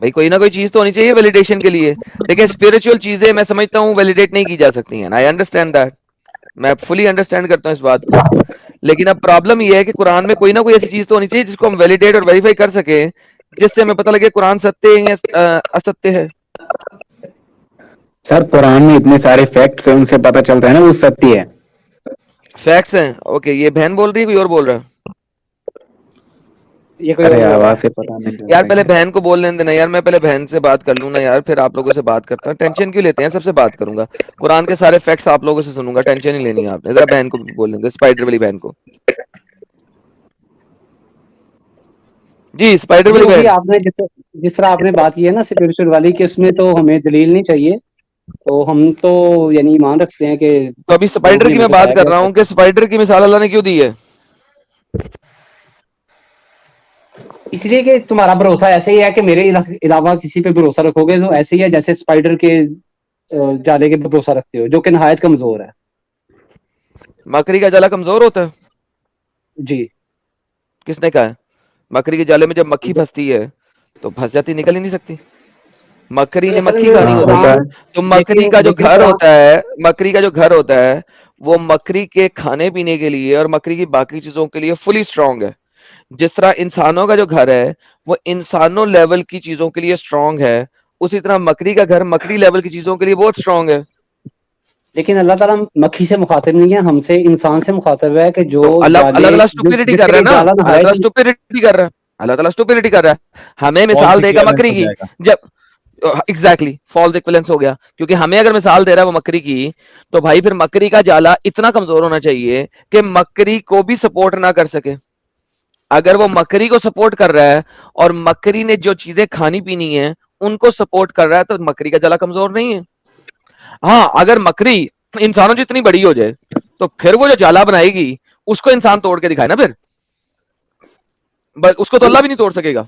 भाई कोई ना कोई चीज तो होनी चाहिए वैलिडेशन के लिए। देखिए स्पिरिचुअल चीजें मैं समझता हूँ वैलिडेट नहीं की जा सकती हैं, आई अंडरस्टैंड दैट, मैं फुली अंडरस्टैंड करता हूँ इस बात को। लेकिन अब प्रॉब्लम ये है कि कुरान में कोई ना कोई ऐसी चीज तो होनी चाहिए जिसको हम वैलिडेट और वेरीफाई कर सके, जिससे हमें पता लगे कुरान सत्य है या असत्य है। सर कुरान में इतने सारे फैक्ट्स हैं, उनसे पता चलता है ना वो सत्य है। फैक्ट्स हैं, ओके। ये बहन बोल रही है कोई और बोल रहा है? ये कोई और अरे बोल रहा आवाज है। से पता नहीं यार चलता पहले क्या। बहन को बोल लेने देना यार, मैं पहले बहन से बात कर लूँ ना यार, फिर आप लोगों से बात करता हूँ। टेंशन क्यों लेते हैं, सबसे बात करूंगा, कुरान के सारे फैक्ट्स आप लोगों से सुनूंगा, टेंशन नहीं लेनी है आपने। जरा बहन को भी बोल लेंगे, स्पाइडर वाली बहन को। जी स्पाइडर वाली जो भी बहन। आपने जिस तरह आपने बात की है ना स्पिरिचुअल वाली, कि उसमें तो हमें दलील नहीं चाहिए, तो हम तो यानी ईमान रखते हैं कि तो अभी जो स्पाइडर भी की हमें मैं बात बताया कर गया रहा सच हूँ कि है। स्पाइडर की मिसाल अल्लाह ने क्यों दी है। इसलिए कि तुम्हारा भरोसा ऐसे ही है कि मेरे अलावा किसी पे भरोसा रखोगे तो ऐसे ही है जैसे स्पाइडर के जाले के पे भरोसा रखते हो, जो कि नहायत कमजोर है। मकड़ी का जाला कमजोर होता है? जी। किसने कहा है? मकड़ी के जाले में जब मक्खी फंसती है तो फंस जाती, निकल ही नहीं सकती। मकड़ी नहीं, ने असल मक्खी में खानी होती होता है। है। कुरान, तो मकड़ी लेकिन का जो लेकिन घर कुरान, होता है, मकड़ी का जो घर होता है, वो मकड़ी के खाने पीने के लिए और मकड़ी की बाकी चीजों के लिए फुली स्ट्रांग है। जिस तरह इंसानों का जो घर है वो इंसानों लेवल की चीजों के लिए स्ट्रांग है, उसी तरह मकड़ी का घर मकड़ी लेवल की चीजों के लिए बहुत स्ट्रांग है। लेकिन अल्लाह ताला मक्खी से मुखातिब नहीं है, हमसे इंसान से मुखातिब है कि जो तो अल्लाह जाले, अल्लाह ताला स्टुपिडिटी कर जिससे रहा है कि ना, जाला अल्लाह ताला नहायत। स्टुपिडिटी कर रहा है, अल्लाह ताला स्टुपिडिटी कर रहा है। हमें फॉल्स मिसाल देगा इक्विवेलेंस मकड़ी हो की। जाएगा। जब एग्जैक्टली फॉल्स इक्विवेलेंस हो गया, क्योंकि हमें अगर मिसाल दे रहा है वो मकड़ी की, तो भाई फिर मकड़ी का जाला इतना कमजोर होना चाहिए कि मकड़ी को भी सपोर्ट ना कर सके। अगर वो मकड़ी को सपोर्ट कर रहा है और मकड़ी ने जो चीजें खानी पीनी है उनको सपोर्ट कर रहा है, तो मकड़ी का जाला कमजोर नहीं है। हाँ अगर मकड़ी इंसानों जितनी बड़ी हो जाए तो फिर वो जो जाला बनाएगी उसको इंसान तोड़ के दिखाए ना फिर, उसको तो नहीं, अल्लाह भी नहीं तोड़ सकेगा।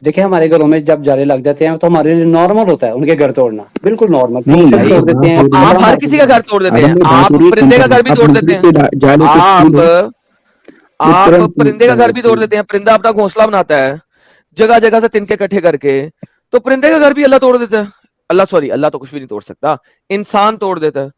देखिए हमारे घरों में जब जाले लग जाते हैं तो हमारे लिए नॉर्मल होता है उनके घर तोड़ना, बिल्कुल नॉर्मल, फूल नहीं से भी भाई तोड़ देखो देते बात हैं, हो रही है आप कपड़ा हर मार के किसी का तोड़ घर देते तोड़ देते आदम हैं, भाई, बात हो आप रही है परिंदे का कंपेरिजन। घर भी आप तोड़ देते मकड़ी हैं। के जाले को आप छूलो वो आप तुरंत टूट परिंदे का घर भी जाएगा। तोड़ देते हैं, परिंदा अपना घोंसला बनाता है जगह जगह से तिनके इकट्ठे करके, तो परिंदे का घर भी अल्लाह तोड़ देता है। अल्लाह सॉरी, अल्लाह तो कुछ भी नहीं तोड़ सकता, इंसान तोड़ देता है।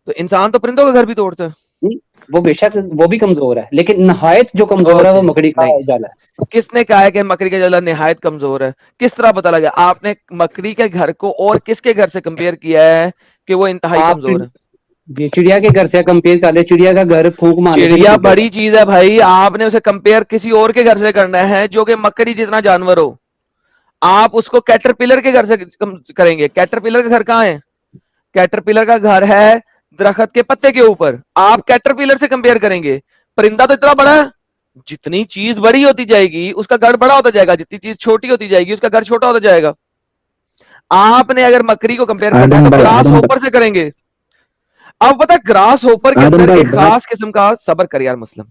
तो इंसान तो परिंदों का घर भी तोड़ता है। नहीं, वो बेशक वो भी कमजोर है, लेकिन नहायत जो कमजोर है वो ओके, मकड़ी का नहीं, जाला है। किसने कहा है कि मकड़ी का जाला निहायत कमजोर है? किस तरह पता लगा? आपने मकड़ी के घर को और किसके घर से कंपेयर किया है कि वो इंतहाई आप कमजोर है? ये चिड़िया के घर से कंपेयर कर ले, चिड़िया का घर फूंक मारने से नहीं चिड़िया टूटेगा। बड़ी चीज है भाई, आपने उसे कंपेयर किसी और के घर से करना है जो कि मकड़ी जितना जानवर हो। आप उसको कैटरपिलर के घर से करेंगे। कैटरपिलर का घर कहाँ है? कैटरपिलर का घर है दरख्त के पत्ते के ऊपर। आप कैटरपिलर से कंपेयर करेंगे? परिंदा तो इतना बड़ा है, जितनी चीज बड़ी होती जाएगी उसका घर बड़ा होता जाएगा, जितनी चीज छोटी होती जाएगी उसका घर छोटा होता जाएगा। आपने अगर मकड़ी को कंपेयर करना है तो ग्रास आदम होपर से करेंगे। अब पता है ग्रास होपर के आदम अंदर भाई एक बात खास किस्म का सबर कर यार मुस्लिम।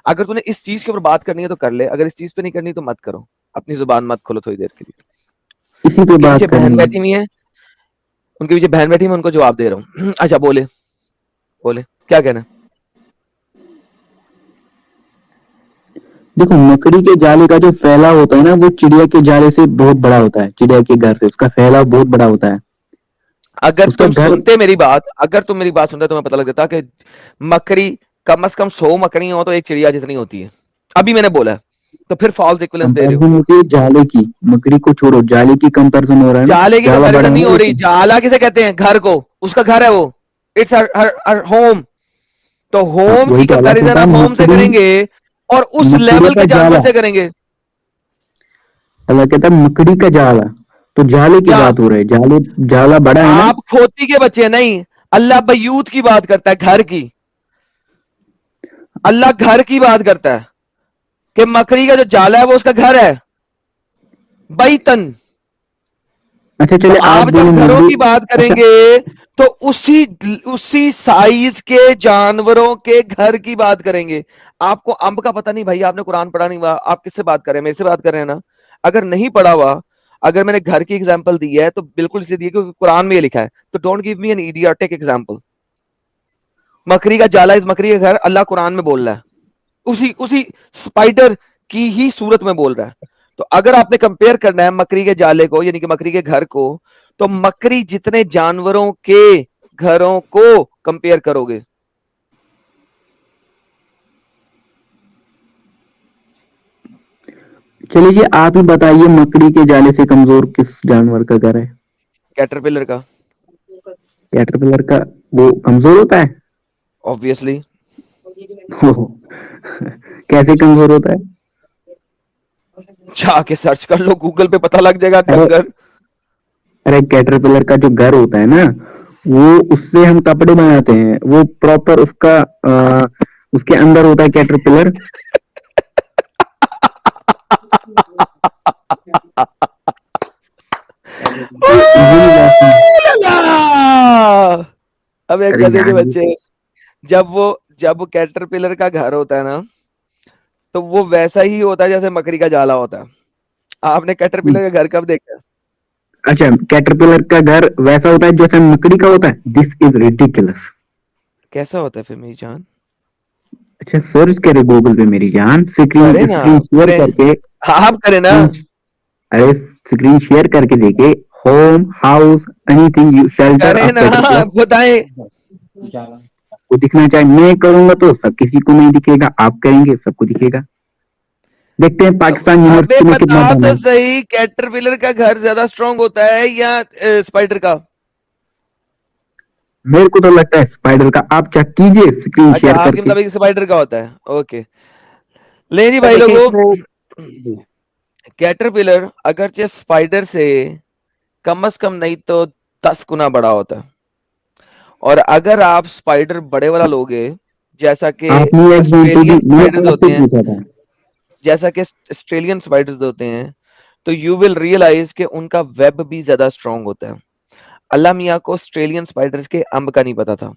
अगर तूने इस चीज के ऊपर बात करनी है तो कर ले, अगर इस चीज पे नहीं करनी तो मत करो, अपनी जुबान मत खोलो थोड़ी देर के लिए। इसी पे उनके पीछे बात बहन करनी है। बैठी हुई है, उनके पीछे बहन बैठी, मैं उनको जवाब दे रहा हूँ। अच्छा बोले, बोले क्या कहना है? देखो मकड़ी के जाले का जो फैलाव होता है ना वो चिड़िया के जाले से बहुत बड़ा होता है। चिड़िया के घर से उसका फैलाव बहुत बड़ा होता है। अगर उसका तुम घर सुनते मेरी बात, अगर तुम मेरी बात सुनते तुम्हें पता लग जाता कि मकड़ी कम से कम 100 मकड़ी हो तो एक चिड़िया जितनी होती है। अभी मैंने बोला, तो फिर फॉल्स इक्विवेलेंस दे रहे हो। कंपैरिजन होती है जाले की। मकड़ी को छोड़ो, जाले की कंपैरिजन हो रहा है ना। जाले की जाला बड़ा कंपैरिजन है नहीं ना हो रही, लेकिन जाला किसे कहते हैं? घर को, उसका घर है वो, इट्स हर होम। तो हाँ होम वही की तो अल्लाह कंपैरिजन कहता है आप होम से मकड़ी। करेंगे और उस मकड़ी लेवल का के जानवर जाला, से करेंगे। अल्लाह कहता है मकड़ी का जाला। तो जाले की क्या बात हो रही है। जाले जाला बड़ा है ना। आप खोती के बच्चे नहीं? अल्लाह बयूत की बात करता है, घर की। अल्लाह घर की बात करता है कि मकड़ी का जो जाला है वो उसका घर है, बैतन। अच्छा तो चले आप आप बोलो जब घरों मकड़ी। की बात अच्छा करेंगे तो उसी उसी साइज के जानवरों के घर की बात करेंगे। आपको अंब का पता नहीं भाई, आपने कुरान पढ़ा नहीं हुआ, आप किससे बात कर रहे हैं? मेरे से बात कर रहे हैं ना। अगर नहीं पढ़ा हुआ, अगर मैंने घर की एग्जांपल दी है तो बिल्कुल इसलिए दी है क्योंकि कुरान में ये लिखा है। तो don't give me an idiotic example. मकड़ी का जाला इस मकड़ी का घर अल्लाह कुरान में बोल रहा है, उसी उसी स्पाइडर की ही सूरत में बोल रहा है। तो अगर आपने कंपेयर करना है मकड़ी के जाले को यानी कि मकड़ी के घर को, तो मकड़ी जितने जानवरों के घरों को कंपेयर करोगे। चलिए जी, आप ही बताइए, मकड़ी के जाले से कमजोर किस जानवर का घर है? कैटरपिलर का। कैटरपिलर का वो कमजोर होता है? ऑब्वियसली। ओह, कैसे कमजोर होता है? जाके सर्च कर लो, गूगल पे पता लग जाएगा अरे डंगर। अरे, कैटरपिलर का जो घर होता है ना, वो उससे हम कपड़े बनाते हैं, वो प्रॉपर उसका उसके अंदर होता है कैटरपिलर। इजीली लॉस नहीं। अबे अरे गधे के यार बच्चे, जब वो कैटरपिलर का घर होता है ना, तो वो वैसा ही होता है जैसे मकड़ी का जाला होता है। आपने कैटरपिलर का घर कब देखा? अच्छा, कैटरपिलर का घर वैसा होता है जैसे मकड़ी का होता है? This is ridiculous. कैसा होता है फिर मेरी जान? अच्छा, सर्च करे गूगल पे मेरी जान, स्क्रीन करे ना, स्क्रीन शेयर करे। करके। हाँ, आप करे ना। अरे, स्क्रीन शेयर करके देखे, home house anything you shelter करे ऑफ ना, कैटरपिलर। बताएं। आपको दिखना चाहे, मैं करूंगा तो सब किसी को नहीं दिखेगा, आप करेंगे सबको दिखेगा। देखते हैं तो पाकिस्तान अबे यूनिवर्सिटी में कितना बता दम तो है। सही, कैटरपिलर का घर ज्यादा स्ट्रांग होता है या स्पाइडर का? मेरे को तो लगता है स्पाइडर का। आप चेक कीजिए स्क्रीन अच्छा, शेयर आपके करके। मुताबिक स्पाइडर का होता है। ओके, ले जी तो भाई देखिए लोगों, इसमें कैटरपिलर अगरचे स्पाइडर से कम से कम नहीं तो 10 गुना बड़ा होता है। और अगर आप स्पाइडर बड़े वाला लोगे, जैसा कि आपने एग्जाम्पल दी, ऑस्ट्रेलियन मैं स्पाइडर्स आपसे होते हैं, पूछा था। जैसा कि ऑस्ट्रेलियन स्पाइडर्स होते हैं, तो यू विल रियलाइज कि उनका वेब भी ज्यादा स्ट्रांग होता है। अल्लाह मियाँ को ऑस्ट्रेलियन स्पाइडर्स के अंब का नहीं पता था,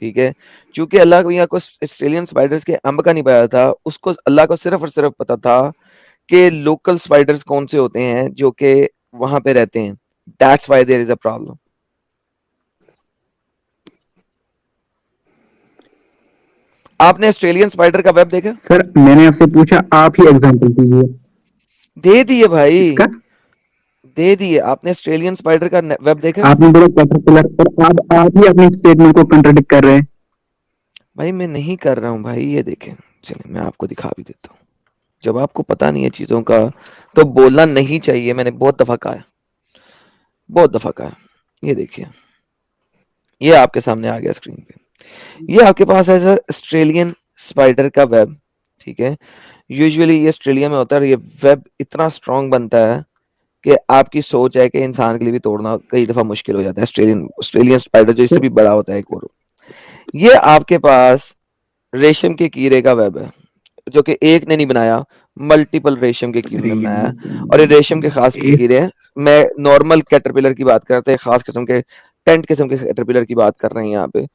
ठीक है? क्योंकि अल्लाह मियाँ को ऑस्ट्रेलियन स्पाइडर्स के अंब का नहीं पता था, उसको अल्लाह को सिर्फ और सिर्फ पता था कि लोकल स्पाइडर्स कौन से होते हैं जो कि वहां पे रहते हैं। That's why there is a problem. आपने ऑस्ट्रेलियन स्पाइडर का वेब देखा? सर, मैंने आपसे पूछा, आप ही एग्जाम्पल दीजिए। दे दिए भाई, इसका दे दिए। आपने ऑस्ट्रेलियन स्पाइडर का वेब देखा? आपने बोला कैटरपिलर, और आप ही अपने स्टेटमेंट को कंट्राडिक्ट कर रहे हैं। भाई मैं नहीं कर रहा हूँ भाई, ये देखें। चलिए मैं आपको दिखा भी देता हूँ। जब आपको पता नहीं है चीजों का तो बोलना नहीं चाहिए, मैंने बहुत दफा कहा है, बहुत दफा कहा है। ये देखिए, ये आपके सामने आ गया स्क्रीन पे। ये आपके पास है ऑस्ट्रेलियन स्पाइडर का वेब, ठीक है? यूजुअली ये ऑस्ट्रेलिया में होता है और ये वेब इतना स्ट्रांग बनता है कि आपकी सोच है कि इंसान के लिए भी तोड़ना कई दफा मुश्किल हो जाता है। ऑस्ट्रेलियन ऑस्ट्रेलियन स्पाइडर जो इससे भी बड़ा होता है एक और। ये आपके पास रेशम के कीड़े का वेब है, जो कि एक ने नहीं बनाया, मल्टीपल रेशम के कीड़े अरे ने बनाया है। और ये यार, रेशम के खास इस कीड़े हैं। मैं नॉर्मल कैटरपिलर की बात करते हैं, खास किस्म के टेंट किस्म के कैटरपिलर की बात कर रहे हैं यहाँ पे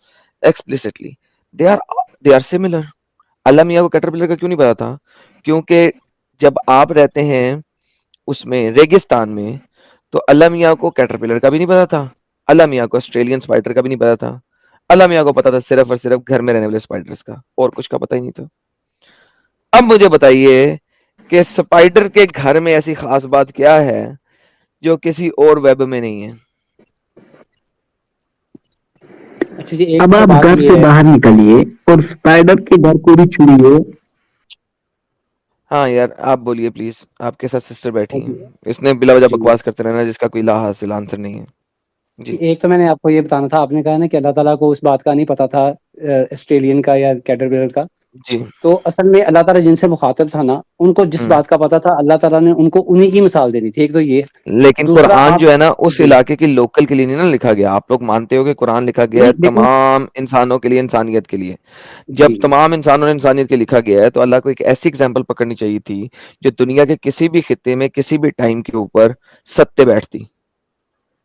explicitly. They are they are similar. Allah मियाँ को कैटरपिलर का क्यों नहीं पता था? क्योंकि जब आप रहते हैं उसमें रेगिस्तान में, तो अल्लाह मियाँ को कैटरपिलर का भी नहीं पता था, अल्लाह मियाँ को ऑस्ट्रेलियन स्पाइडर का भी नहीं पता था। अल्लाह मियाँ को पता था सिर्फ और सिर्फ घर में रहने वाले स्पाइडर्स का, और कुछ का पता ही नहीं था। अब मुझे बताइए कि स्पाइडर के घर में ऐसी खास बात क्या है जो किसी और वेब में नहीं है? अच्छा जी, एक अब तो आप बात घर ये से है बाहर निकलिए और स्पाइडर के घर को भी छुड़िए। हाँ यार, आप बोलिए प्लीज, आपके साथ सिस्टर बैठी जी, हैं, इसने बिला वजह जी, बकवास करते रहना जिसका कोई ला हासिल आंसर नहीं है। जी। एक तो मैंने आपको ये बताना था, आपने कहा ना कि अल्लाह ताला को उस बात का नहीं पता था, ऑस्ट्रेलियन का या कैटरपिलर का। जी। तो असल में अल्लाह ताला जिनसे मुखातिब था ना, उनको जिस हम्म। बात का पता था, अल्लाह ताला ने उनको उन्हीं की मिसाल देनी थी। एक तो ये, लेकिन दूसरा कुरान आप जो है ना उस जी, इलाके की लोकल के लिए नहीं ना लिखा गया। आप लोग मानते हो कि कुरान लिखा गया नहीं है लेकिन तमाम इंसानों के लिए, इंसानियत के लिए। जी, जब तमाम इंसानों ने इंसानियत के लिखा गया है तो अल्लाह को एक ऐसी एग्जाम्पल पकड़नी चाहिए थी जो दुनिया के किसी भी खित्ते में किसी भी टाइम के ऊपर सत्य बैठती।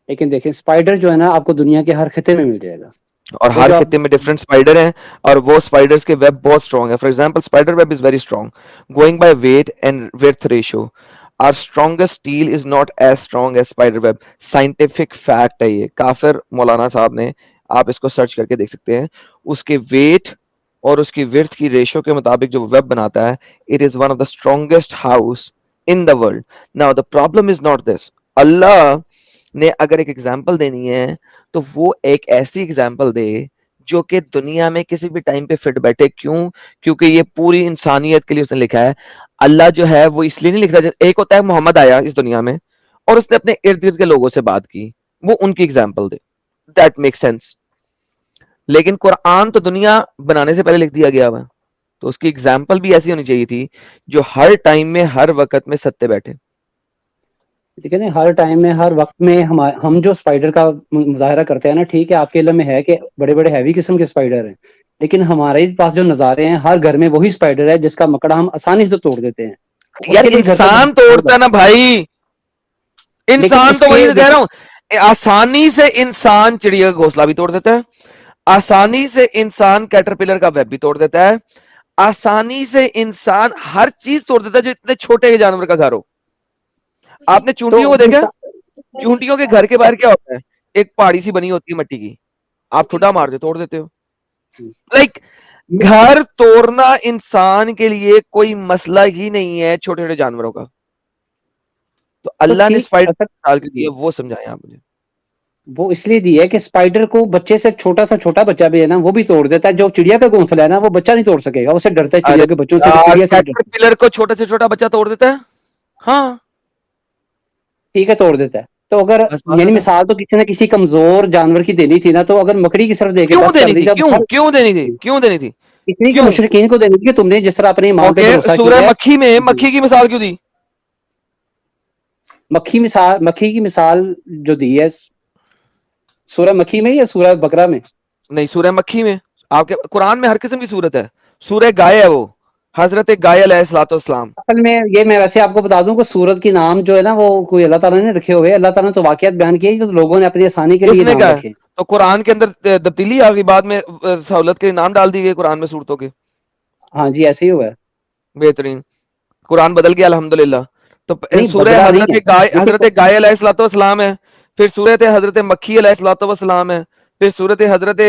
लेकिन देखिए स्पाइडर जो है ना, आपको दुनिया के हर खिते में मिल जाएगा। और वो हर जो आप खित्ते में डिफरेंट स्पाइडर हैं और वो स्पाइडर्स के वेब बहुत स्ट्रॉन्ग है। For example, spider web is very strong going by weight and width ratio. Our strongest steel is not as strong as spider web. Scientific fact है ये, काफिर मौलाना साहब ने, आप इसको सर्च करके देख सकते हैं। उसके वेट और उसकी विड्थ की रेशियो के मुताबिक जो वेब बनाता है, it is one of the strongest house in the world. Now the problem is not this. अल्लाह ने अगर एक एग्जाम्पल देनी है तो वो एक ऐसी एग्जाम्पल दे जो कि दुनिया में किसी भी टाइम पे फिट बैठे। क्यों? क्योंकि ये पूरी इंसानियत के लिए उसने लिखा है। अल्लाह जो है वो इसलिए नहीं लिखता, एक होता है मोहम्मद आया इस दुनिया में और उसने अपने इर्द गिर्द के लोगों से बात की, वो उनकी example they, that make sense. लेकिन कुरान तो दुनिया बनाने से पहले लिख दिया गया हुआ, तो उसकी एग्जाम्पल भी ऐसी होनी चाहिए थी जो हर टाइम में हर वक्त में सत्य बैठे। ठीक है ना, हर टाइम में हर वक्त में हम जो स्पाइडर का मुजाहरा करते हैं ना, ठीक है, आपके इल्म में है कि बड़े बड़े हैवी किस्म के स्पाइडर हैं, लेकिन हमारे पास जो नज़ारे हैं हर घर में वही स्पाइडर है जिसका मकड़ा हम आसानी से तोड़ देते हैं। यार उसके लिए घर से इंसान तोड़ता ना भाई, इंसान तो वही कह रहा हूं, आसानी से इंसान चिड़िया का घोंसला भी तोड़ देता है, आसानी से इंसान कैटरपिलर का वेब भी तोड़ देता है, आसानी से इंसान हर चीज तोड़ देता है जो इतने छोटे जानवर का घर हो। आपने चूंटियों को देखा? चूंटियों के घर के बाहर क्या होता है? एक पहाड़ी सी बनी होती है मिट्टी की, आप ठुड्डा मार दे तोड़ देते हो। लाइक घर तोड़ना इंसान के लिए कोई मसला ही नहीं है छोटे छोटे जानवरों का। तो अल्लाह ने स्पाइडर डाल के दिया, वो समझाएं आप मुझे। वो इसलिए दी है कि स्पाइडर को बच्चे से छोटा सा छोटा बच्चा भी है ना वो भी तोड़ देता है। जो चिड़िया का घोंसला है ना वो बच्चा नहीं तोड़ सकेगा, उससे डरता है, चिड़िया अरे के बच्चों से, चिड़िया से डरता है। कैटरपिलर को छोटे से छोटा बच्चा तोड़ देता है। हाँ ठीक है, तोड़ देता है। तो अगर बस बात यानी खत्म। मिसाल तो किसी न किसी कमजोर जानवर की देनी थी ना, तो अगर मकड़ी की तरफ देके क्यों बस कर देनी दी थी? जब क्यों हर क्यों देनी थी? क्यों देनी थी? इतनी के क्यों? मुशरिकीन को देनी थी कि तुमने जिस तरह अपने ईमान पे ओके, भरोसा सूरह किया है। मक्खी में मक्खी की मिसाल क्यों दी? मक्खी की मिसाल जो दी है सूरह मक्खी में या सूरह बकरा में? नहीं, सूरह मक्खी में। आपके कुरान में हर किस्म की सूरत है। सूरह गाय है वो, हजरत गाय अलैहिस्सलाम। असल में ये मैं वैसे आपको बता दूं कि सूरत की नाम जो है ना वो कोई अल्लाह ताला ने रखे हुए हैं। अल्लाह ताला ने तो वाकयात बयान किए जो लोगों ने अपनी आसानी के लिए किसने नाम कहा है? रखे। तो कुरान के अंदर तब्दीली आ गई बाद में, सहूलत के नाम डाल दिए गए कुरान में सूरतों के। हाँ जी, ऐसे ही हुआ है। बेहतरीन, कुरान बदल गया अल्हम्दुलिल्लाह। तो नहीं, सूरह बदला नहीं हजरत है, गाय, लेकिन हजरत गाय अलैहिस्सलाम है, फिर सूरत हजरत मक्खी अलैहिस्सलाम है, फिर सूरत हजरत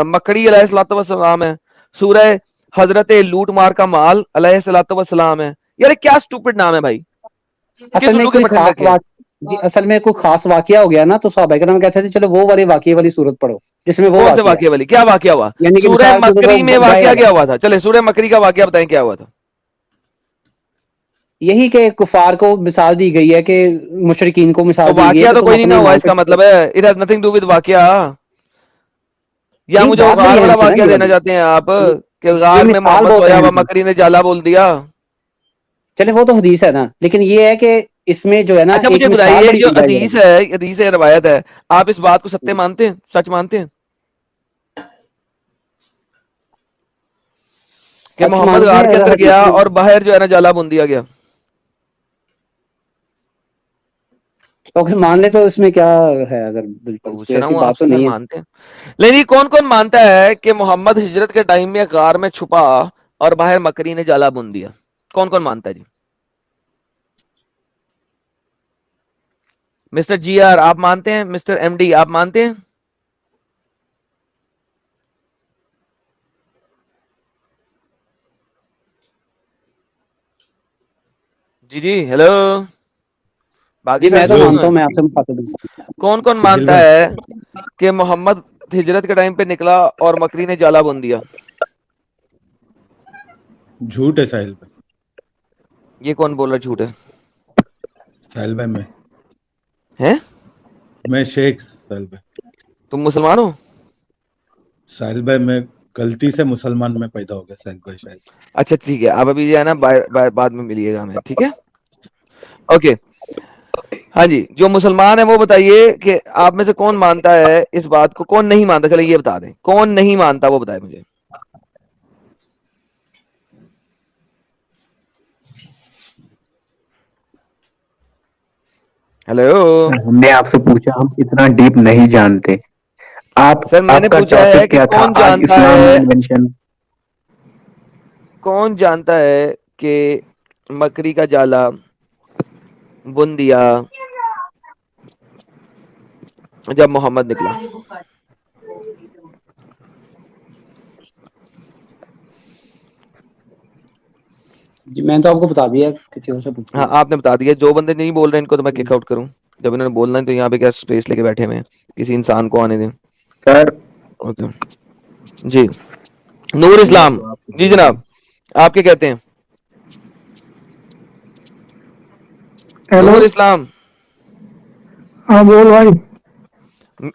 मकड़ी अलैहिस्सलाम है, सूरह हजरत लूट मार का माल अलैहिस्सलाम है। यार ये क्या स्टूपिड नाम है भाई, किस असल में उल्लू के कोई पट्टे में खास रखे हैं? जी, असल में कोई खास वाकया हो गया ना तो सहाबा किराम कहते थे चलो वो वाले वाकये वाली सूरत पढ़ो जिसमें वो कौन से वाकया है। वाकया वाली? क्या वाकया हुआ? यानी कि सूरह मिसाल के तौर मकरी में पर गाय वाकया वाला, क्या हुआ था? चले सूरह मकरी का वाकया बताएं क्या हुआ था। यही कि कुफार को मिसाल दी गई है कि मुशरिकीन को तो मिसाल दी गई है वाकया कि तो तुम कोई नहीं ना अपने हुआ, ईमान पे इसका मतलब है it has nothing to do with. या नहीं, मुझे वो बात गार बड़ी वाला अहम थी ना वाकया ये देना वाली। चाहते हैं आप कि ये गार में मिसाल मोहम्मद बहुत सोया अहम हुआ, थी। मकरी ने जाला बोल दिया। चले वो तो हदीस है ना, लेकिन ये है कि इसमें जो है ना अच्छा एक मुझे मिसाल बताइए, बड़ी जो दी जाए हदीस है, हदीस है, रवायत है, आप इस बात को सत्य मानते हैं, सच मानते हैं कि सच मोहम्मद मानते गार हैं। के अगर अंदर हदीस गया में और बाहर जो है ना जाला बुन दिया गया? तो अगर मान ले तो इसमें क्या है? अगर बिल्कुल पूछ कोई रहा ऐसी हूँ बात तो आपसे, सर नहीं है। मानते हैं? लेकिन कौन कौन मानता है कि मोहम्मद हिजरत के टाइम में गार में छुपा और बाहर मकरी ने जाला बुन दिया? कौन कौन मानता है जी? मिस्टर जी आर आप मानते हैं? मिस्टर एमडी आप मानते हैं? जी जी हेलो, बाकी जी सारे मैं तो चुप क्यों हेलो मानता हैं? हूँ, मैं आपसे मुखातिब हूँ। कौन कौन साहिल मानता भाई, है कि मोहम्मद हिजरत के टाइम पे निकला और मकरी ने जाला बुन दिया? झूठ है साहिल भाई। ये कौन बोल रहा है झूठ है? साहिल भाई हैं? मैं शेख साहिल भाई। तुम मुसलमान हो? साहिल भाई मैं गलती से मुसलमान में पैदा हो गया साहिल भाई, शायद। अच्छा ठीक है, आप अभी जो है ना बाद में मिलिएगा हमें, ठीक है? ओके। हाँ जी, जो मुसलमान है वो बताइए कि आप में से कौन मानता है इस बात को, कौन नहीं मानता? चलो ये बता दें, कौन नहीं मानता वो बताए मुझे। हेलो हमने आपसे पूछा, हम इतना डीप नहीं जानते। आप सर, मैंने आपका पूछा है टॉपिक कि क्या था कौन आज? जानता इस्लाम में है, इन्वेंशन। कौन जानता है कि मकड़ी का जाला बुन दिया जब मोहम्मद निकला? जी मैंने तो आपको बता दिया, किसी और से पूछिए। हाँ आपने बता दिया, जो बंदे नहीं बोल रहे इनको तो मैं किक आउट करूं। जब इन्होंने बोलना है तो यहाँ पे क्या स्पेस लेके बैठे हुए हैं, किसी इंसान को आने दें। सर ओके जी, नूर इस्लाम जी जनाब, आप क्या कहते हैं? हेलो। नूर इस्लाम, हाँ बोल भाई।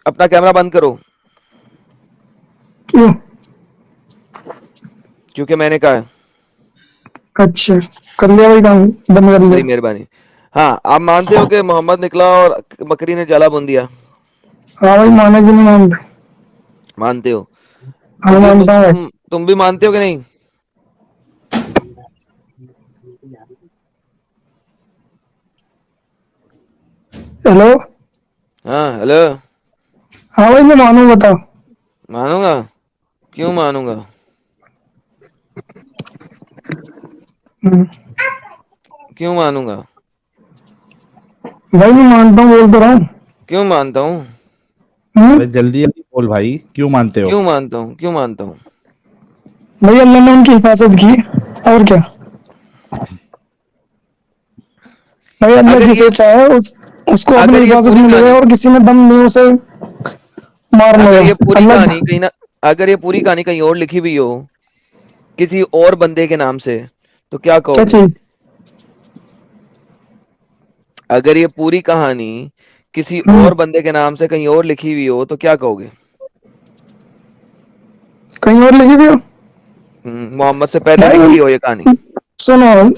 अपना कैमरा बंद करो, क्यों? क्योंकि मैंने कहा है। अच्छा, कर लिया भाई काम, बंद कर बड़ी लिया। मेहरबानी। हाँ, आप मानते हो कि मोहम्मद निकला और बकरी ने जाला बुन दिया? हाँ भाई, माने कि नहीं मानते? मानते हो? हाँ तुम भी मानता हूँ भाई। तुम भी मानते हो कि नहीं? हेलो। हाँ हेलो। हाँ भाई मैं मानू, बताओ। मानूंगा? क्यों मानूंगा? हम्म, क्यों मानूंगा? भाई मैं मानता हूँ, बोल तो रहा हूँ। क्यों मानता हूँ? अरे जल्दी जल्दी बोल भाई, क्यों मानते हो? क्यों मानता हूँ? क्यों मानता हूँ? भाई अल्लाह ने उनकी हिफाजत की, और क्या। भाई अल्लाह अगर ये जिसे चाहे उसको अपनी अगर ये हिफाजत पूरी मिलेगा, कहानी और किसी में दम नहीं उसे मारने अगर का। ये पूरी अल्लाह कहानी कहीं ना अगर ये पूरी कहानी कहीं और लिखी हुई हो, किसी और बंदे के नाम से, तो क्या क्या कहोगे? चीज? अगर ये पूरी कहानी किसी हम्म, और बंदे के नाम से कहीं और लिखी हुई हो तो क्या कहोगे? कहीं और लिखी भी हो? मोहम्मद से पहले लिखी हो भाई ये कहानी। सुनो,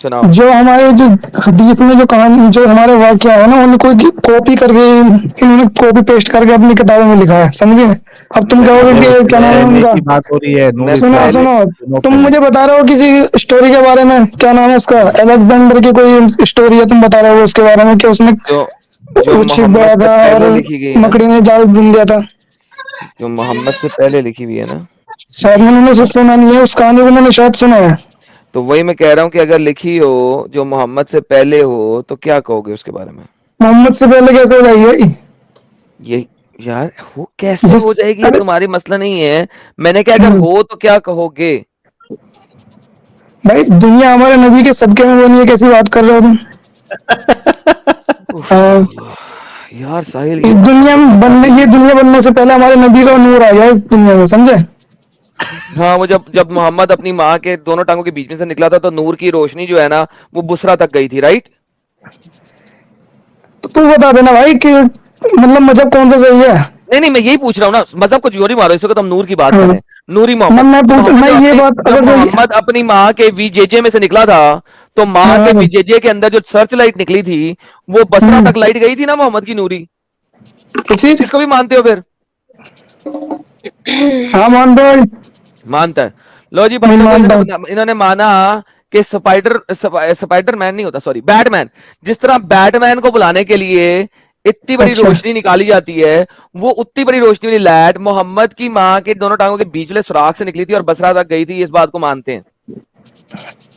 सुनाओ। जो हमारे जो हदीस में जो कहानी, जो हमारे वाक्य है ना, उन्हें कोई कॉपी करके, इन्होंने कॉपी पेस्ट करके अपनी किताबों में लिखा है, समझे? अब तुम मैं कहोगे अरे कि क्या उसमें नाम है पहले उनका? की बात हो रही है, नूर मैं सुनो इस्लाम। पहले सुनो, सुनो तुम पहले। मुझे बता रहे हो किसी स्टोरी के बारे में, क्या नाम है उसका, अलेक्जेंडर की कोई स्टोरी है, तुम बता रहे हो उसके बारे में कि उसने जो जो वो छिप मोहम्मद गया से था और पहले लिखी गई है ना, मकड़ी ने जाल बुन दिया था। जो मोहम्मद से पहले लिखी हुई है ना, शायद उन्होंने से सुना नहीं है, उस कहानी को उन्होंने शायद सुना है। तो वही मैं कह रहा हूँ कि अगर लिखी हो जो मोहम्मद से पहले हो तो क्या कहोगे उसके बारे में? मोहम्मद से पहले कैसे हो जाइए? ये यार हो कैसे जिस हो जाएगी, ये अरे तुम्हारी मसला नहीं है। मैंने क्या, अगर हम्म, हो तो क्या कहोगे? भाई दुनिया हमारे नबी के सदके में बनी है, कैसी बात कर रहे हो तुम? उफ, हाँ, यार साहिल इस ये बात दुनिया मुझे में पता बनने, नहीं ये थी। दुनिया बनने से पहले हमारे नबी का नूर आ गया इस दुनिया में, समझे? हाँ, वो जब जब मोहम्मद अपनी माँ के दोनों टांगों के बीच में से निकला था तो नूर की रोशनी जो है ना, वो बुसरा तक गई थी, राइट? तो तू बता देना भाई कि मतलब मजहब कौन सा सही है। नहीं नहीं, मैं यही पूछ रहा हूँ ना, मजहब को जोरी मारो, इस वक्त हम नूर की बात हाँ, कर रहे हैं, नूरी मोहम्मद। तो मोहम्मद मैं जब ये अपनी बात जब अगर मैं मोहम्मद अपनी माँ के वीजेजे में से निकला था, तो माँ के हाँ, वीजेजे के अंदर जो सर्च लाइट निकली थी, वो बसरा हम्म, तक लाइट गई थी ना मोहम्मद की नूरी। तो फिर इसको भी मानते हो फिर? हाँ मानता हूँ। मानता है। लो जी मैं भाई लोगों, मानता हूँ। इन्होंने माना कि स्पाइडरमैन नहीं होता, सॉरी बैटमैन। जिस तरह बैटमैन को बुलाने के लिए इतनी बड़ी अच्छा, रोशनी निकाली जाती है, वो उतनी बड़ी रोशनी वाली लाइट मोहम्मद की माँ के दोनों टांगों के बीच वाले सुराख से निकली थी और बसरा तक गई थी, इस बात को मानते हैं।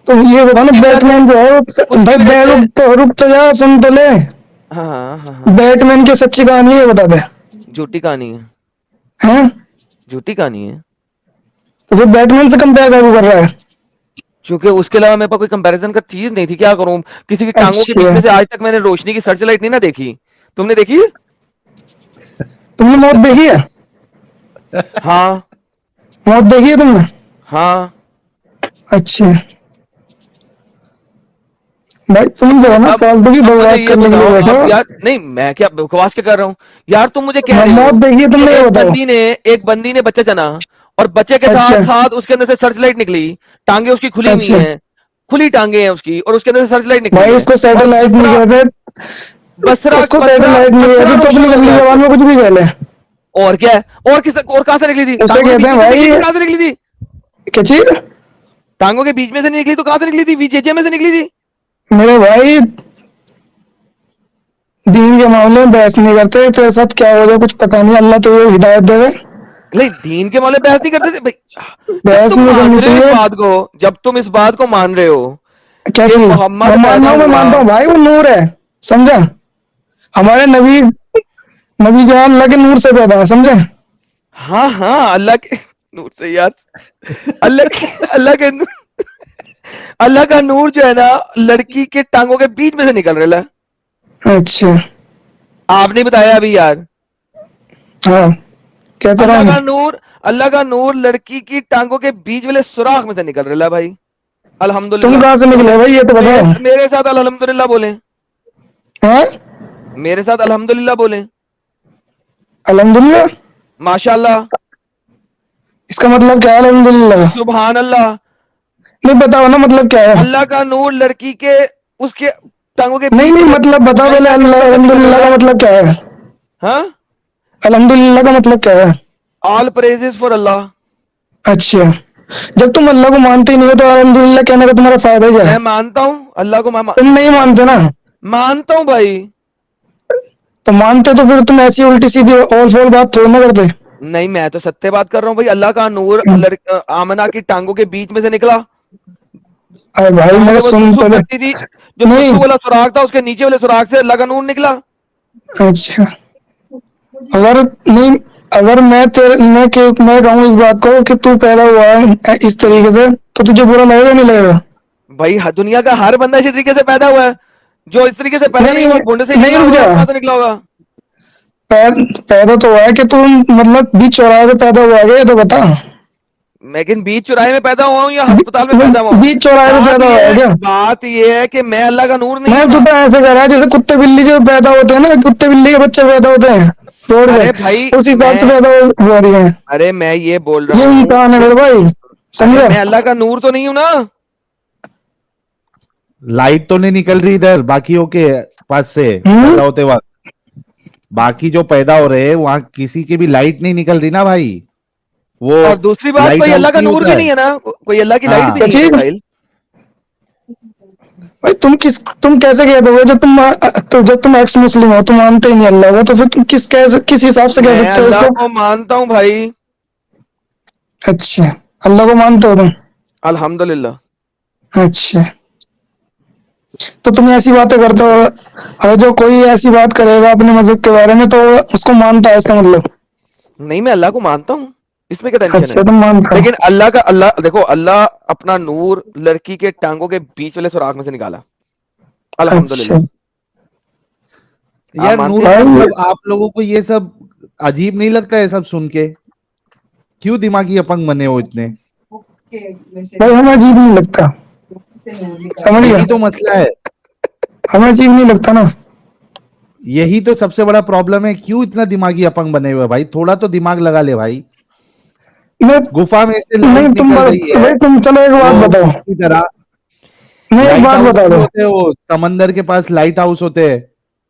तो ये बता ना, उसकी वजह से बैटमैन जो है उसकी भाई वजह से रुक तो जा, सुन तो ले। हाँ हाँ हाँ हाँ। बैटमैन की सच्ची कहानी है, बता दे। झूठी कहानी है। हैं? झूठी कहानी है, तो फिर बैटमैन से कंपेयर कर रहा है? क्योंकि उसके अलावा मेरे पास कोई कंपैरिजन का चीज नहीं थी, क्या करूं? किसी की टांगों के बीच अच्छा, में से आज तक मैंने रोशनी की सर्च लाइट नहीं ना देखी। तुमने देखी है? तुमने मौत देखी है? हाँ मौत देखी है तुमने? हाँ। अच्छा, भाई तुम जो तो है ना फालतू की अब मुझे बकवास ये करने के लिए बताओ, बैठे अब हो। यार नहीं, मैं क्या बकवास क्या कर रहा हूँ? यार तुम मुझे कह हाँ, रहे मौत हो देखी है कि तुमने, ये बताओ। एक बंदी ने बच्चा जना, और बच्चे के अच्छा, साथ साथ उसके अंदर से सर्च लाइट निकली। टांगे उसकी खुली हुई अच्छा, हैं, खुली टांगे हैं उसकी, और उसके अंदर से सर्च लाइट निकली भाई है। इसको और सैटेलाइट नहीं बसरा कहते। बसरा उसको बसरा सैटेलाइट नहीं बसरा कहते, तो रोशन अपनी हो गंदी गया जबान फिर। में कुछ भी कह ले। और क्या है? और कहां से निकली थी? उसे टांगों के कहते बीच हैं में से निकली थी, भाई, कहां से निकली थी? क्या चीज? टांगों के बीच में से नहीं निकली तो कहां से निकली थी? वीजेजे में से निकली थी। मेरे भाई दीन के मामले में बहस नहीं करते, तेरे साथ क्या हो जाए कुछ पता नहीं, अल्लाह तो हिदायत देवे। नहीं, दीन के मामले में बहस नहीं करते थे भाई। जब बहस तुम नहीं मान करनी रहे हो इस चाहिए। बात को जब तुम इस बात को मान रहे हो क्या कि चीज? मोहम्मद पैदा मैं हुआ। मानता हूँ भाई, वो नूर है, समझा? हमारे नबी, नबी जो है अल्लाह के नूर से पैदा है, समझे? हाँ हाँ, अल्लाह के नूर से यार। अल्लाह के नूर, अल्लाह का नूर जो है ना लड़की के टांगों के बीच में से निकल रहा है। अच्छा आपने बताया अभी यार। हाँ कहता रहा अल्लाह का नूर लड़की की टांगों के बीच वाले सुराख में से निकल रहा है भाई। तुम अल्हम्दुलिल्लाह। कहाँ से निकले भाई ये तो बताओ। मेरे साथ अल्हम्दुलिल्लाह बोले। हैं मेरे साथ अल्हम्दुलिल्लाह बोले। अल्हम्दुलिल्लाह माशाल्लाह। इसका मतलब क्या है अल्हम्दुलिल्लाह? सुभान अल्लाह। नहीं बताओ ना मतलब क्या है। अल्लाह का नूर लड़की के उसके टांगों के नहीं बीच नहीं में मतलब बताओ पहले अल्हम्दुलिल्लाह का मतलब क्या है? हाँ। अल्हम्दुलिल्लाह का मतलब क्या है? ऑल प्रेजेस फॉर अल्लाह। अच्छा जब तुम अल्लाह को मानते ही नहीं हो तो अल्हम्दुलिल्लाह कहने का तुम्हारा फायदा क्या मैं है? मानता हूँ अल्लाह को। तुम नहीं मानते ना, मानता हूँ भाई। तो मानते तो फिर तुम ऐसी उल्टी सीधी ऑल फोल बात थोड़ी ना करते। नहीं मैं तो सत्य बात कर रहा हूँ भाई। अल्लाह का नूर आमना की टांगों के बीच में से निकला। अरे भाई जहां मैं से वो सुन सुसु पहले। करती थी, जो नहीं सुसु वाला सुराख था उसके नीचे वाले सुराख से अल्लाह का नूर निकला। अच्छा अगर नहीं अगर मैं कहूँ इस बात को कि तू पैदा हुआ है इस तरीके से तो तुझे बुरा लगेगा नहीं लगेगा? भाई दुनिया का हर बंदा इसी तरीके से पैदा हुआ है। जो इस तरीके से पैदा नहीं नहीं हुआ भुंड से ही नहीं निकला रुक होगा, जा। और कहां से निकला होगा? पैदा तो हुआ है कि तू मतलब बीच चौराहे पे पैदा हुआ है ये तो बता। लेकिन बीच चौराहे में पैदा हुआ हूँ या अस्पताल में पैदा हुआ हूँ? बीच चौराहे पे पैदा हुआ है क्या? बात ये है कि मैं अल्लाह का नूर नहीं मैं हूँ तो ना। ऐसे कह रहा है जैसे कुत्ते बिल्ली जो पैदा होते हैं ना, कुत्ते बिल्ली के बच्चे पैदा होते हैं रोड अरे भाई पे, उस हिसाब से पैदा हुआ रही है। अरे मैं ये बोल रहा ये हूँ इम्कान है कि मेरे भाई, अरे समझा? मैं अल्लाह का नूर तो नहीं हूँ ना। लाइट तो नहीं निकल रही इधर बाकियों के पास से पैदा होते वक्त। बाकी जो पैदा हो रहे हैं वहां किसी की भी लाइट नहीं निकल रही ना भाई। वो और दूसरी बात, लाइट कोई हाउस अल्लाह का नहीं नूर होता भी है। नहीं है ना, कोई अल्लाह की लाइट हाँ। भी नहीं है साहिल। भाई तुम कैसे कहते हो जब तुम एक्स मुस्लिम हो, तुम मानते ही नहीं अल्लाह को, तो फिर तुम किस हिसाब से कह मैं सकते हो अल्लाह इसको? को मानता हूँ भाई। अच्छा अल्लाह को मानते हो तुम? अल्हम्दुलिल्लाह। अच्छा तो तुम ऐसी बातें करते हो, और जो कोई ऐसी बात करेगा अपने मजहब के बारे में तो उसको मानता है, इसका मतलब? नहीं मैं अल्लाह को मानता हूँ, इसमें क्या टेंशन है? अच्छा तुम मानते हो। लेकिन अल्लाह देखो, अल्लाह अपना नूर लड़की के टांगों के बीच वाले सुराख में से निकाला। अच्छा अल्हम्दुलिल्लाह। आप यार मानते नूर हैं? मतलब आप लोगों को ये सब अजीब नहीं लगता है सब सुन के? क्यों दिमागी अपंग बने हो इतने? भाई हमें अजीब नहीं लगता, समझ गया? यही तो मसला है। हमें अजीब नहीं लगता ना। यही तो सबसे बड़ा प्रॉब्लम है। क्यों इतना दिमागी अपंग बने हुए भाई? थोड़ा तो दिमाग लगा ले भाई। मैं गुफा में से नहीं लाइट निकल रही है भाई तुम चलो एक बात वो बताओ, की तरह। नहीं एक लाइट बात हाउस बता नहीं दो। होते, वो समंदर के पास लाइट हाउस होते हैं,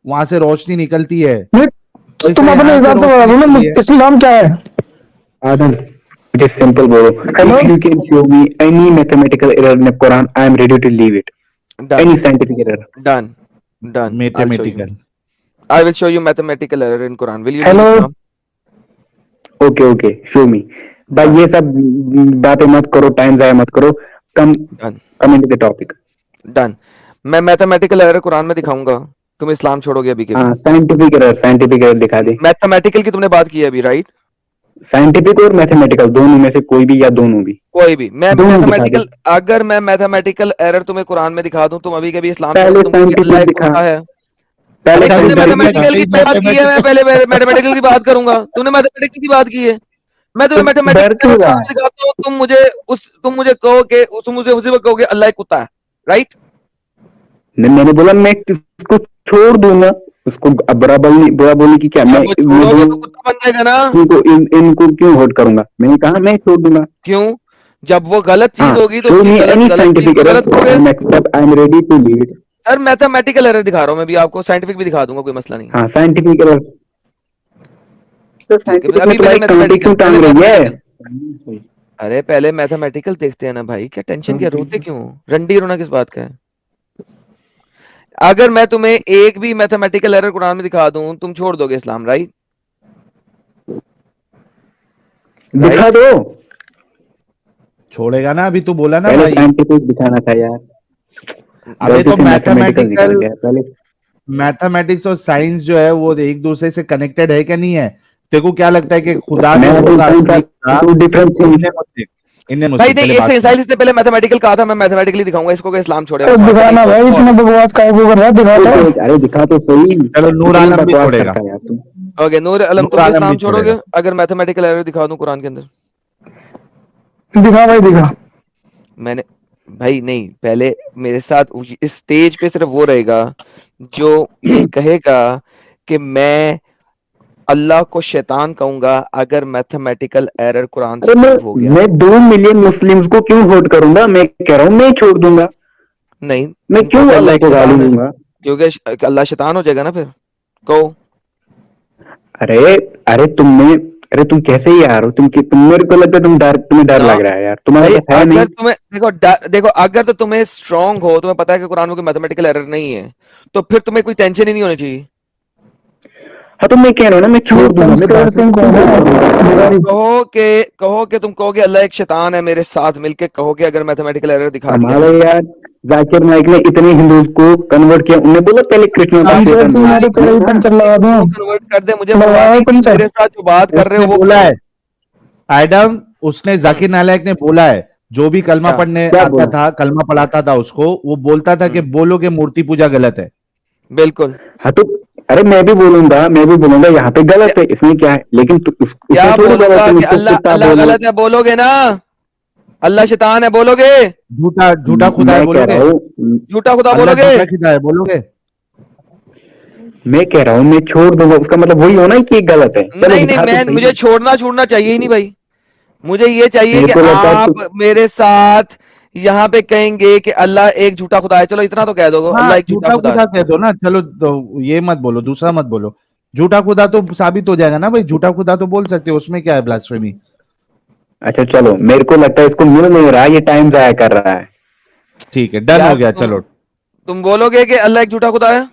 वहां से रोशनी निकलती है। नहीं तुम वैसे अपने यहाँ से हिसाब से बता रोशनी दो ना, निकली है। इस्लाम क्या है? Adam, it is simple, bro. Hello If you can show me any mathematical error in the Quran, I am ready to leave it. Done Any scientific error. Done done. Mathematical. I will show you mathematical error in Quran. Will you leave hello Islam? Okay, okay, show me. भाई Done. ये सब बातें मत करो, time जाया मत करो. कम Done. Come into the topic. Done. मैं मैथमेटिकल एरर कुरान में दिखाऊंगा, तुम इस्लाम छोड़ोगे अभी के भी। हाँ साइंटिफिक एरर दिखा दे. मैथमेटिकल की तुमने बात की है अभी, राइट? साइंटिफिक और मैथमेटिकल दोनों में से कोई भी या दोनों भी. कोई भी। मैं दोनों दिखा दे. मैथमेटिकल अगर मैं मैथमेटिकल एरर तुम्हें कुरान में दिखा दूं, तुम अभी कभी इस्लाम छोड़ोगे, पहले तुम कहोगे अल्लाह साइंटिफिक एक दिखा. कुत्ता है। पहले अरे तुमने साइंटिफिक मैथमेटिकल की बात की है, मैं पहले मैथमेटिकल की बात करूंगा। तुमने मैथमेटिकल की बात की है, मैं तुम्हें डर मैथमेटिकल क्यों एरर रहा कुरान है? में दिखाता हूँ, तुम मुझे कहो कि तुम मुझे उसी वक्त कहोगे अल्लाह एक कुत्ता है, राइट? मैंने बोला मैं इसको छोड़ दूंगा. उसको अब बुरा बोलने की क्या. मैं जब वो छोड़ोगे तो कुत्ता बन जाएगा ना। इनको क्यों होल्ड करूंगा. मैंने कहा मैं छोड़ दूंगा. क्यों? जब वो गलत चीज हाँ, होगी तो show उसकी me any गलत चीज scientific को error. गलत कहोगे। I am ready to leave it. Sir mathematical error दिखा रहा हूँ मैं भी आपको, साइंटिफिक भी दिखा दूंगा, कोई मसला नहीं। हाँ साइंटिफिक एरर. तो ठीक है, साइंटिफिक में अभी पहले तुम्हारी कांटे मैथमेटिकल, क्यों टांग रही है? अरे पहले मैथमेटिकल देखते हैं ना भाई, क्या टेंशन, क्या रोते क्यों? रंडी रोना किस बात का है? अगर मैं तुम्हें एक भी मैथमेटिकल एरर कुरान में दिखा दूं, तुम छोड़ दोगे इस्लाम, राइट? दिखा दो. छोड़ेगा ना? अभी तू बोला ना पहले भाई। साइंटिफिक दिखाना था यार. अबे तो मैथमेटिकल निकल मैथमेटिकल, गया पहले. मैथमेटिक्स और साइंस जो है वो एक दूसरे से कनेक्टेड है क्या नहीं है? तेरे को क्या लगता है कि खुदा ने मैं वो बोलता हूँ असली खुदा टू डिफरेंट थिंग्स. इतने इंडियन भाई मुस्लिम नहीं, पहले एक बात सेकंड, सुन। साहिल, इससे पहले मैथमेटिकल कहा था, मैं मैथमेटिकली दिखाऊंगा इसको कि इस्लाम छोड़ेगा। दिखाना भाई, इतना बकवास काय को कर रहा है, दिखाता है। अरे दिखा तो सही। चलो नूर कितनी आलम भी बकवास छोड़ेगा, करता है यार तुम। ओके नूर आलम, नूर तुम भी आलम इस्लाम भी छोड़ोगे छोड़ेगा। अगर मैथमेटिकल एरर दिखा दूं कुरान के अंदर? दिखा भाई दिखा। मैंने भाई नहीं, पहले मेरे साथ इस स्टेज पे सिर्फ वो रहेगा जो ये कहेगा कि मैं अल्लाह को शैतान कहूंगा अगर मैथमेटिकल एरर कुरान से अरे प्रूव हो गया। मैं 2 मिलियन मुस्लिम्स को क्यों वोट करूंगा? मैं कह रहा हूँ मैं छोड़ दूंगा। नहीं, मैं तुम क्यों कहोगे अल्लाह अल्लाह एक को गाली शैतान है, दूंगा? क्योंकि अल्लाह शैतान हो जाएगा ना फिर। कहो अरे अरे तुम कैसे यार हो? तुम मेरे को लगता है तुम्हें डर ना लग रहा है यार, तुम्हारे भाई, पास है अगर नहीं। तुम्हें देखो अगर तो तुम्हें स्ट्रांग हो, तुम्हें पता है कि कुरान में कोई मैथमेटिकल एरर नहीं है, तो फिर तुम्हें कोई टेंशन ही नहीं होनी चाहिए। हाँ तो मैं कह रहा हूँ ना, मैं छोड़ दूंगा। मैं बाकी सिंह कौन है? दिखा दी। तुम कहोगे अल्लाह एक शैतान है, मेरे साथ मिलके कहोगे अगर मैथमेटिकल एरर दिखा दिया। हमारे यार जाकिर नाइक ने इतने हिंदूज को कन्वर्ट किया। उन्हें बोला पहले कृष्ण का शमशेर सिंह, मैं तो तेरा ही पंचर लगा दूं। कन्वर्ट कर दे, मुझे परवाह लगाओ नहीं, तुम पंचर। मेरे साथ जो बात कर रहे उसने हो वो बोला करो। है एडम, उसने जाकिर नालायक ने बोला है, जो भी कलमा क्या? पढ़ने क्या आता बोला? था, कलमा पढ़ाता था उसको, वो बोलता था कि बोलो कि मूर्ति पूजा गलत है। बिल्कुल। हाँ तो अरे मैं भी बोलूंगा यहाँ पे गलत है, इसमें क्या है? लेकिन उसमें क्या थोड़ी बोला बोलूंगा तुम कि उसको अल्लाह कुत्ता अल्लाह बोलो। गलत है, बोलोगे ना? अल्लाह शैतान है बोलोगे? झूठा झूठा खुदा है मैं कह बोलोगे? रहा हूँ झूठा खुदा अल्लाह बोलोगे? झूठा खुदा है बोलोगे? मैं छोड़ दूंगा, उसका मतलब वही होना कि गलत है। चलो नहीं नहीं, दिखा तो मैं सही। मुझे छोड़ना चाहिए ही नहीं भाई। मुझे ये चाहिए मेरे कि को लगता है आप मेरे साथ यहाँ पे कहेंगे कि अल्लाह एक झूठा खुदा है। चलो इतना तो कह दो, हाँ अल्लाह एक झूठा झूठा खुदा खुदा है। कह दो ना, चलो तो ये मत बोलो, दूसरा मत बोलो। झूठा खुदा तो साबित हो जाएगा ना भाई, झूठा खुदा तो बोल सकते हो, उसमें क्या है ब्लास्फेमी? अच्छा चलो, मेरे को लगता है इसको मिल नहीं रहा, ये टाइम जाया कर रहा है। ठीक है, डन यार हो गया, चलो। तुम बोलोगे कि अल्लाह एक झूठा खुदा है?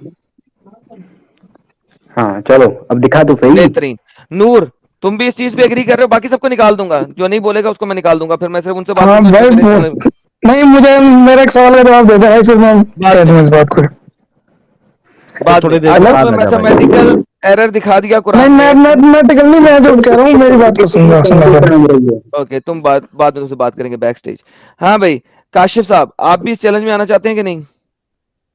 हाँ चलो अब दिखा तो सही। बेहतरीन। नूर, तुम भी इस चीज पे एग्री कर रहे हो? बाकी सबको निकाल दूंगा, जो नहीं बोलेगा उसको मैं निकाल दूंगा, फिर मैं सिर्फ उनसे बात हाँ करूंगा भाई जो मेरे नहीं, मुझे मेरा एक सवाल का जवाब दे दे भाई, फिर मैं कह दूंगा इस बात को। बाद थोड़ी में। देर अगर बाद तुम्हें लगा भाई। मैथमेटिकल एरर दिखा दिया नहीं, कुरान में, मैथमेटिकल नहीं, मैं जो कह रहा हूँ मेरी बात को सुनना कर। ओके, तुम बाद में तुमसे बात करेंगे बैक स्टेज। हाँ भाई, काशिफ साहब, आप भी इस चैलेंज में आना चाहते हैं कि नहीं?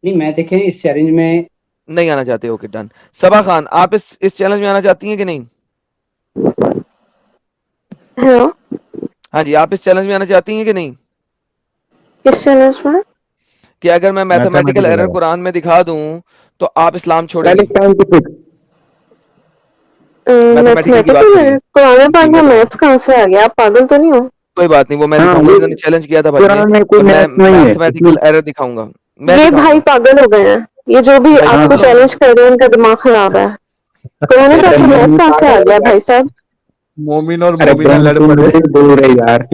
नहीं, मैं देखें इस चैलेंज में नहीं आना चाहते? Okay done. सबा खान, आप इस चैलेंज में आना चाहती हैं कि नहीं? हेलो, हाँ जी, आप इस चैलेंज में आना चाहती हैं कि नहीं? किस चैलेंज में? कि अगर मैं मैथमेटिकल एरर कुरान में दिखा दूं तो आप इस्लाम छोड़ेंगी? साइंटिफिक। मैथमेटिकल की बात मैथमेटिकल करिए। कुरान पाक में जी, मैथ्स कहाँ से आ गया? आप पागल तो नहीं हो? कोई बात नहीं, वो मैं हाँ दिखाऊंगा, वो इन्होंने चैलेंज किया था भाई ने, कुरान में कोई तो मैं मैथ नहीं है इसमें। मैथमेटिकल एरर दिखाऊंगा, मैं ये भाई दिखाऊंगा। पागल हो गए हैं। ये जो भी भाई आपको पागल हो चैलेंज कर रहे हैं उनका दिमाग खराब है। कुरान पाक में मैथ कहाँ से आ गया भाई साहब? मोमिन और अरे मोमिना लड़ तुम पड़े। मुझे बोल रहे यार।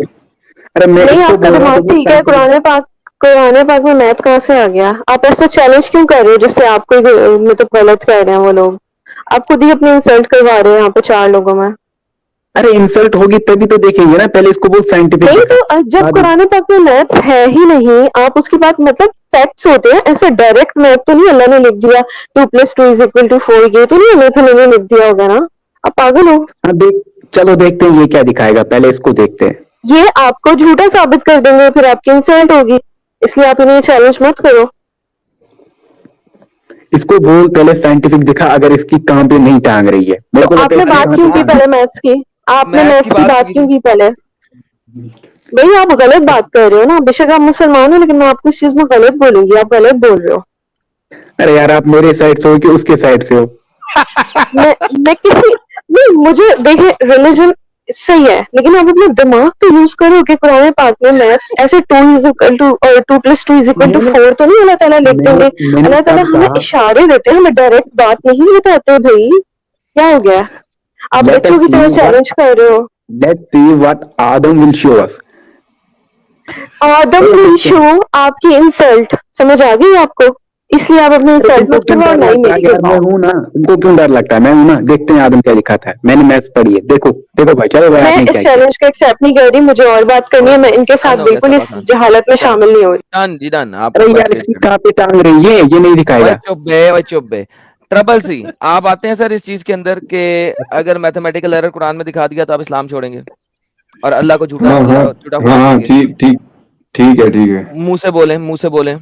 अरे मैं नहीं, इसको आपका बोल रहा हूँ दिमाग तो वो ठीक है। कुरान पाक में मैथ कहाँ से आ गया? आप ऐसा चैलेंज क्यों कर रहे हो जिससे आपको मतलब गलत कह रहे हैं वो लोग? आप खुद ही अपनी इंसल्ट करवा रहे हो यहाँ पे 4 लोगों में। अरे इंसल्ट होगी तभी तो देखेंगे ना, पहले इसको बोल साइंटिफिक। नहीं तो जब कुरान पाक में मैथ्स है ही नहीं, आप उसके बाद मतलब फैक्ट्स होते हैं, ऐसे डायरेक्ट मैथ तो नहीं अल्लाह ने लिख दिया 2 + 2 = 4, ये तो नहीं अल्लाह ने लिख दिया होगा ना? आप पागल हो। हाँ चलो देखते हैं ये क्या दिखाएगा, पहले इसको देखते हैं। ये आपको झूठा साबित कर देंगे, फिर आपकी इंसल्ट होगी, इसलिए आप इन्हें चैलेंज मत करो। इसको बोल पहले साइंटिफिक दिखा, अगर इसकी काम पे नहीं टांग रही है। मेरे को तो लगता है आपने बात क्यों की पहले मैथ्स की? आपने मैथ्स की बात क्यों की पहले? भाई आप गलत बात कर रहे हो ना। बेशक आप मुसलमान हो, लेकिन मैं आपको इस चीज में गलत बोलूंगी। आप गलत बोल रहे हो। अरे यार आप मेरे साइड से हो कि उसके साइड से हो? मैं किसी नहीं, मुझे देखे रिलीजन सही है, लेकिन आप अपना दिमाग तो यूज करो कि कुरान पाक में मैथ्स ऐसे 2 + 2 = 4 तो नहीं अल्लाह ताला लिख देंगे। अल्लाह ताला हमें इशारे देते हैं, हमें डायरेक्ट बात नहीं बताते भाई। क्या हो गया? आप बच्चों की तरह चैलेंज कर रहे हो। Let's see what Adam will show us. Adam will show आपकी इंसल्ट समझ आ गई आपको? इसलिए आप अपनी इंसल्ट मत करवाओ, ना ही मेरी मैं करवाओ। हूँ ना, तुमको क्यों डर लगता है? मैं हूँ ना, देखते हैं आदम क्या दिखाता है। मैंने मैथ्स पढ़ी है, देखो देखो भाई, चलो भाई मैं आपने इस क्या किया। चैलेंज को एक्सेप्ट नहीं कर रही, मुझे और बात करनी है। मैं इनके साथ बिल्कुल इस जहालत में शामिल नहीं हो रही। डन जी डन। आप अरे यार इसकी कहाँ पे टांग रही है, ये नहीं दिखाएगा। चुप बे। ट्रबल सी, आप आते हैं सर इस चीज के अंदर कि अगर मैथमेटिकल एरर कुरान में दिखा दिया तो आप इस्लाम छोड़ेंगे? और अल्लाह को झूठा हाँ हाँ झूठा हाँ खुदा हाँ कहेंगे। ठीक ठीक ठीक है मुंह से बोले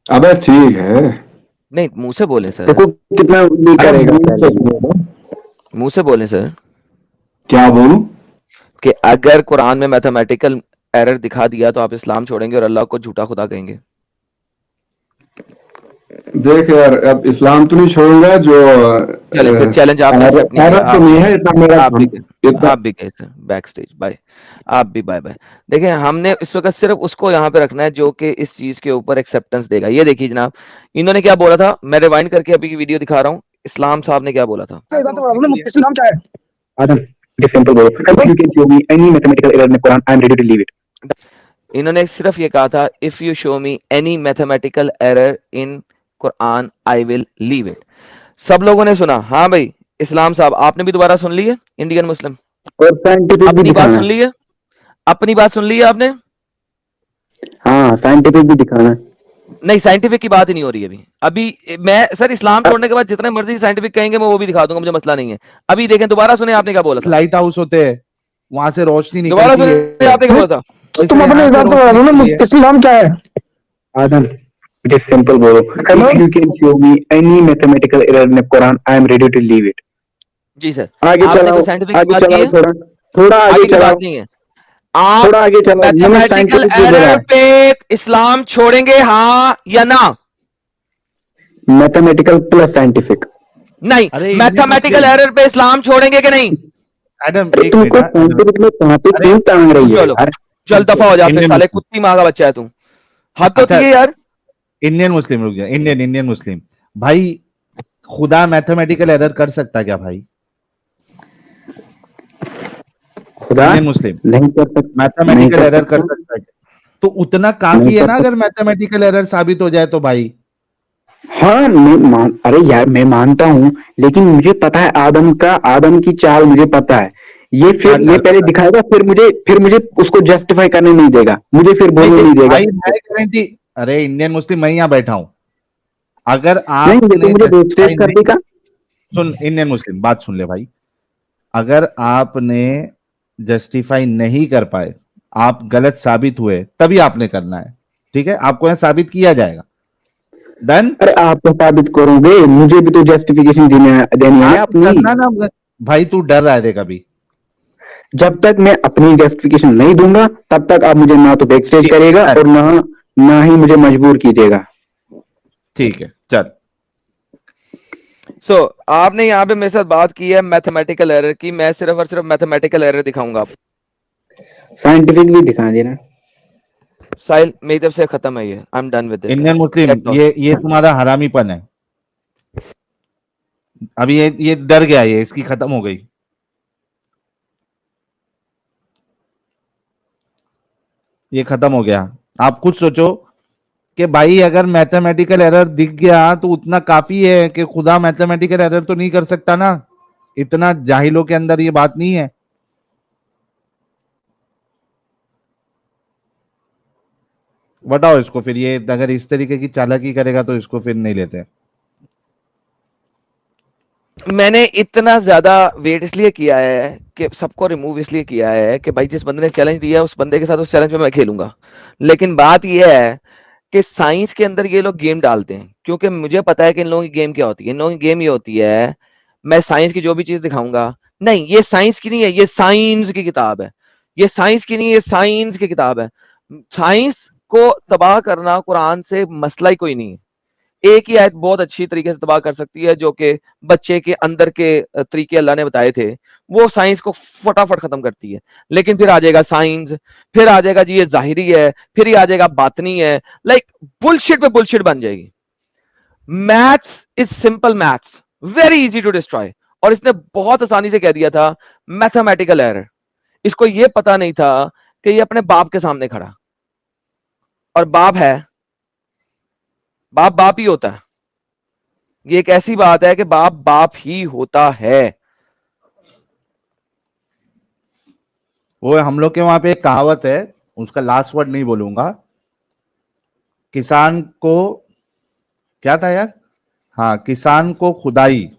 अबे ठीक है। नहीं, मुंह से बोले सर, देखो कितना भी अरे करेगा मुंह से पहले। बोलो। मुंह से बोले सर क्या बोलूं? कि अगर कुरान में मैथमेटिकल एरर दिखा दिया तो आप इस्लाम छोड़ेंगे और अल्लाह को झूठा खुदा कहेंगे। देख यार, अब इस्लाम तो नहीं छोड़ूंगा जो चले फिर चैलेंज आपने एक्सेप्ट नहीं किया, अरब तो नहीं है इतना मेरा आप भी इतना। आप भी गए सर बैक स्टेज, बाय। आप भी बाय बाय। देखिए हमने इस वक्त सिर्फ उसको यहाँ पे रखना है जो कि इस चीज के ऊपर एक्सेप्टेंस देगा। ये देखिए जनाब, इन्होंने क्या बोला था, मैं रिवाइंड करके अभी की वीडियो दिखा रहा हूँ। इस्लाम साहब ने क्या बोला था, इस्लाम क्या है? आदम just simple बोलो, if you can show me any mathematical error in the Quran, I am ready to leave it. इन्होंने सिर्फ ये कहा था, if you show me any mathematical error in Quran I will leave it. सब लोगों ने सुना, हाँ भाई इस्लाम साहब आपने भी दोबारा सुन ली है, इंडियन मुस्लिम और साइंटिफिक भी अपनी बात दिखाना सुन ली है, अपनी बात सुन ली है आपने? हाँ साइंटिफिक भी दिखाना। नहीं साइंटिफिक की बात ही नहीं हो रही अभी। अभी मैं सर इस्लाम छोड़ने के बाद जितने मर्जी साइंटिफिक कहेंगे मैं वो भी दिखा दूंगा, मुझे मसला नहीं है। अभी देखें, दोबारा सुने आपने क्या बोला था, लाइट हाउस होते हैं, वहां से रोशनी दोबारा निकलती सुने है। आपने क्या बोला था। तुम वैसे अपने यहाँ से हिसाब से बता दो ना, रोशनी निकलती है। इस्लाम क्या है? आदम just simple बोलो, Hello? if you can show me any mathematical error in the Quran, I am ready to leave it. जी सर, आगे आपने चलाओ, कोई साइंटिफिक की आगे बात की चलाओ, है? थोड़ा थोड़ा आगे आगे की चलाओ, बात नहीं है। आप थोड़ा आगे चलाओ। मैंने मैथमेटिकल साइंटिफिक भी बोला एरर है, पे इस्लाम छोड़ेंगे हाँ या ना? Mathematical plus scientific. नहीं, अरे मैथमेटिकल एरर पे इस्लाम छोड़ेंगे कि नहीं? एडम अरे एक तुमको मिनट, साइंटिफिक में कहाँ पे अरे क्यों टांग रही है चलो यार? चल दफा हो जा फिर, इंडियन साले मुस्लिम, कुत्ती माँ का बच्चा है तू, हद होती अच्छा है यार। इंडियन मुस्लिम, रुक जा, इंडियन मुस्लिम भाई, खुदा मैथमेटिकल एरर कर सकता है क्या भाई? खुदा इंडियन मुस्लिम नहीं कर सकता, नहीं मैथमेटिकल कर एरर कर सकता, सकता है क्या? तो उतना काफी नहीं है कर ना, अगर मैथमेटिकल एरर साबित हो जाए तो भाई। हाँ अरे यार मैं मानता हूँ, लेकिन मुझे पता है आदम की चाल मुझे पता है। ये क्या फिर ये चाल पहले पता है? दिखाएगा, फिर मुझे उसको जस्टिफाई करने नहीं देगा, मुझे फिर बोलने नहीं देगा। भाई मैं गारंटी, अरे इंडियन मुस्लिम मैं यहाँ बैठा हूं, अगर नहीं ये तो आपने मुझे justify वेबसाइट कर नहीं- देगा। सुन इंडियन मुस्लिम, बात सुन ले भाई, अगर आपने जस्टिफाई नहीं कर पाए, आप गलत साबित हुए, तभी आपने करना है, ठीक है? आपको यहाँ साबित किया जाएगा, डन। अरे आप तो साबित करोगे, मुझे भी तो जस्टिफिकेशन देनी है ना अपनी। करना ना भाई, तू डर रहा है देख अभी। जब तक मैं अपनी जस्टिफिकेशन नहीं दूंगा तब तक आप मुझे ना तो बैक स्टेज करेगा और ना ही मुझे मजबूर कीजिएगा। ठीक है चल। सो आपने यहाँ पे मेरे साथ बात की है मैथमेटिकल एरर की, मैं सिर्फ और सिर्फ मैथमेटिकल एरर दिखाऊंगा आपको। साइंटिफिक भी दिखा देना। साहिल मेरी तरफ से खत्म है ये, I am done with this. Indian Muslim, ये तुम्हारा हरामीपन है, अभी ये डर गया, ये इसकी खत्म हो गई। ये खत्म हो गया। आप खुद सोचो कि भाई अगर मैथमेटिकल एरर दिख गया तो उतना काफी है कि खुदा मैथमेटिकल एरर तो नहीं कर सकता ना, इतना जाहिलों के अंदर ये बात नहीं है। बताओ इसको फिर, ये अगर इस तरीके की चालाकी करेगा तो इसको फिर नहीं लेते। मैंने इतना ज्यादा वेट इसलिए किया है कि सबको रिमूव इसलिए किया है कि भाई जिस बंदे ने चैलेंज दिया उस बंदे के साथ उस चैलेंज में मैं खेलूंगा। लेकिन बात यह है कि साइंस के अंदर ये लोग गेम डालते हैं, क्योंकि मुझे पता है कि इन लोगों की गेम क्या होती है। इन लोगों की गेम ये होती है, मैं साइंस की जो भी चीज दिखाऊंगा, नहीं ये साइंस की नहीं है, ये साइंस की किताब है, ये साइंस की नहीं, ये साइंस की किताब है। साइंस को तबाह करना कुरान से मसला ही कोई नहीं है। एक ही आयत बहुत अच्छी तरीके से तबाह कर सकती है, जो कि बच्चे के अंदर के तरीके अल्लाह ने बताए थे, वो साइंस को फटाफट खत्म करती है। लेकिन फिर आ जाएगा साइंस, फिर आ जाएगा जी ये जाहिरी है, फिर ही आ जाएगा बातनी है, लाइक बुलशिट पे बुलशिट बन जाएगी। Maths is simple, maths very easy to destroy, और इसने बहुत आसानी से कह दिया था मैथमेटिकल एरर। इसको ये पता नहीं था कि ये अपने बाप के सामने खड़ा, और बाप है, बाप ही होता है। ये एक ऐसी बात है कि बाप ही होता है। वो हम लोग के वहां पे एक कहावत है, उसका लास्ट वर्ड नहीं बोलूंगा, किसान को क्या था यार, हाँ, किसान को खुदाई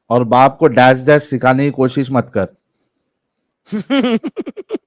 और बाप को डैश डैश सिखाने की कोशिश मत कर।